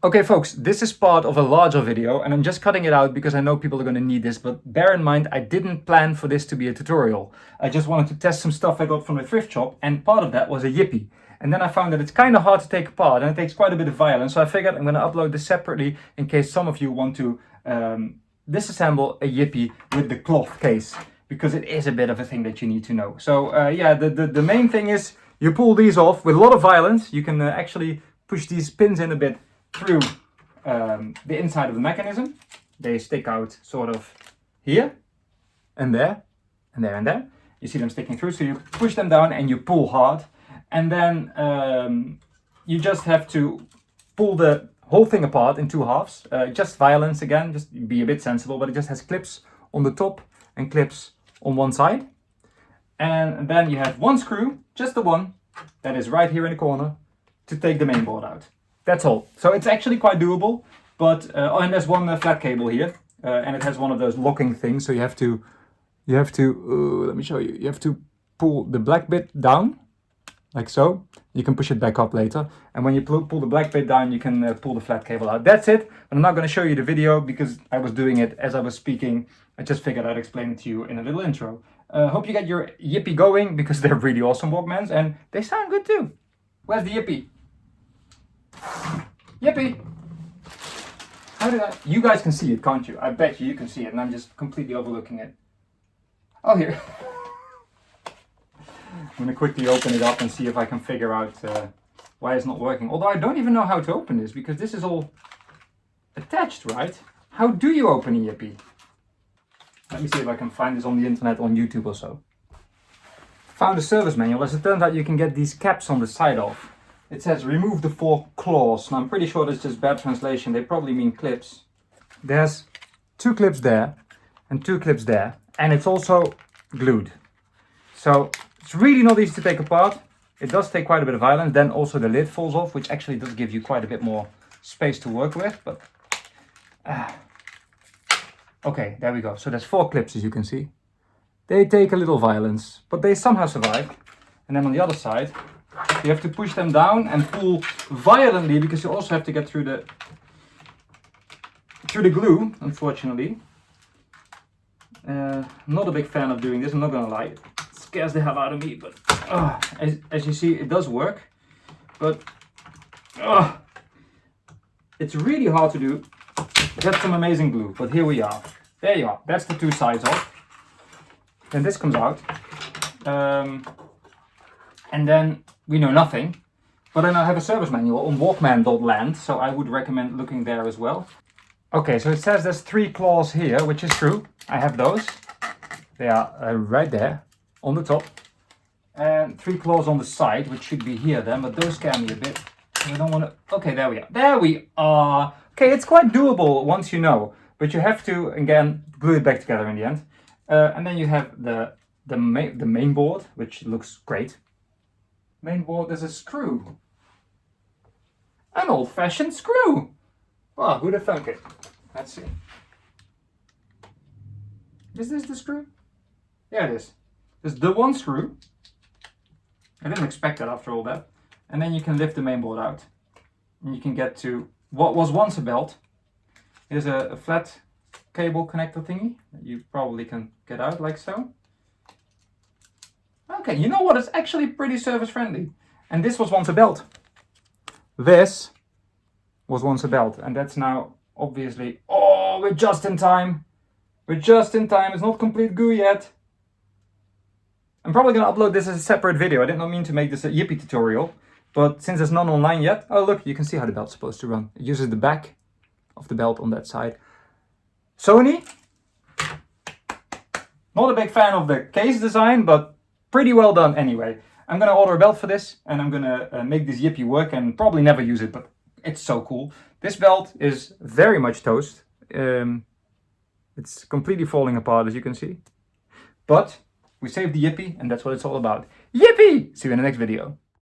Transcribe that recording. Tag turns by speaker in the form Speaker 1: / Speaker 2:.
Speaker 1: Okay folks, this is part of a larger video and I'm just cutting it out because I know people are going to need this, but bear in mind I didn't plan for this to be a tutorial. I just wanted to test some stuff I got from the thrift shop and part of that was a Yppy. And then I found that it's kind of hard to take apart and it takes quite a bit of violence, so I figured I'm going to upload this separately in case some of you want to disassemble a Yppy with the cloth case, because it is a bit of a thing that you need to know. So yeah, the main thing is you pull these off with a lot of violence. You can actually push these pins in a bit through the inside of the mechanism. They stick out sort of here and there and there and there. You see them sticking through, so you push them down and you pull hard, and then you just have to pull the whole thing apart in two halves. Just violence again, just be a bit sensible, but it just has clips on the top and clips on one side. And then you have one screw, just the one, that is right here in the corner to take the main board out. That's all. So it's actually quite doable, but oh, and there's one flat cable here, and it has one of those locking things. So you have to let me show you. You have to pull the black bit down, like so. You can push it back up later, and when you pull the black bit down, you can pull the flat cable out. That's it. But I'm not going to show you the video because I was doing it as I was speaking. I just figured I'd explain it to you in a little intro. Hope you get your Yppy going because they're really awesome Walkmans and they sound good too. Where's the Yppy? Yppy! How did I... You guys can see it, can't you? I bet you can see it and I'm just completely overlooking it. Oh, here. I'm going to quickly open it up and see if I can figure out why it's not working. Although I don't even know how to open this because this is all attached, right? How do you open a Yppy? Let me see if I can find this on the internet, on YouTube or so. Found a service manual. As it turns out, you can get these caps on the side off. It says remove the 4 claws. Now I'm pretty sure that's just bad translation. They probably mean clips. There's 2 clips there and 2 clips there. And it's also glued. So it's really not easy to take apart. It does take quite a bit of violence. Then also the lid falls off, which actually does give you quite a bit more space to work with. But okay, there we go. So there's 4 clips, as you can see. They take a little violence, but they somehow survive. And then on the other side, you have to push them down and pull violently because you also have to get through the glue, unfortunately. Not a big fan of doing this, I'm not gonna lie. It scares the hell out of me, but as you see, it does work. But it's really hard to do. That's some amazing glue, but here we are. There you are. That's the 2 sides off. Then this comes out. And then we know nothing. But then I have a service manual on walkman.land, so I would recommend looking there as well. Okay, so it says there's 3 claws here, which is true. I have those. They are right there on the top. And 3 claws on the side, which should be here then, but those scare me a bit. I don't want to... Okay, there we are. There we are. Okay, it's quite doable once you know, but you have to, again, glue it back together in the end. And then you have the main board, which looks great. Main board is a screw. An old-fashioned screw. Wow, who'd have thunk it? Let's see. Is this the screw? Yeah, it is. There's the one screw. I didn't expect that after all that. And then you can lift the main board out. And you can get to what was once a belt. Here's a flat cable connector thingy that you probably can get out like so. Okay, you know what? It's actually pretty service friendly. And this was once a belt. This was once a belt. And that's now obviously... Oh, we're just in time. We're just in time. It's not complete goo yet. I'm probably going to upload this as a separate video. I did not mean to make this a Yppy tutorial. But since there's none online yet... Oh, look, you can see how the belt's supposed to run. It uses the back of the belt on that side. Sony. Not a big fan of the case design, but pretty well done anyway. I'm going to order a belt for this, and I'm going to make this Yppy work and probably never use it, but it's so cool. This belt is very much toast. It's completely falling apart, as you can see. But we saved the Yppy, and that's what it's all about. Yppy! See you in the next video.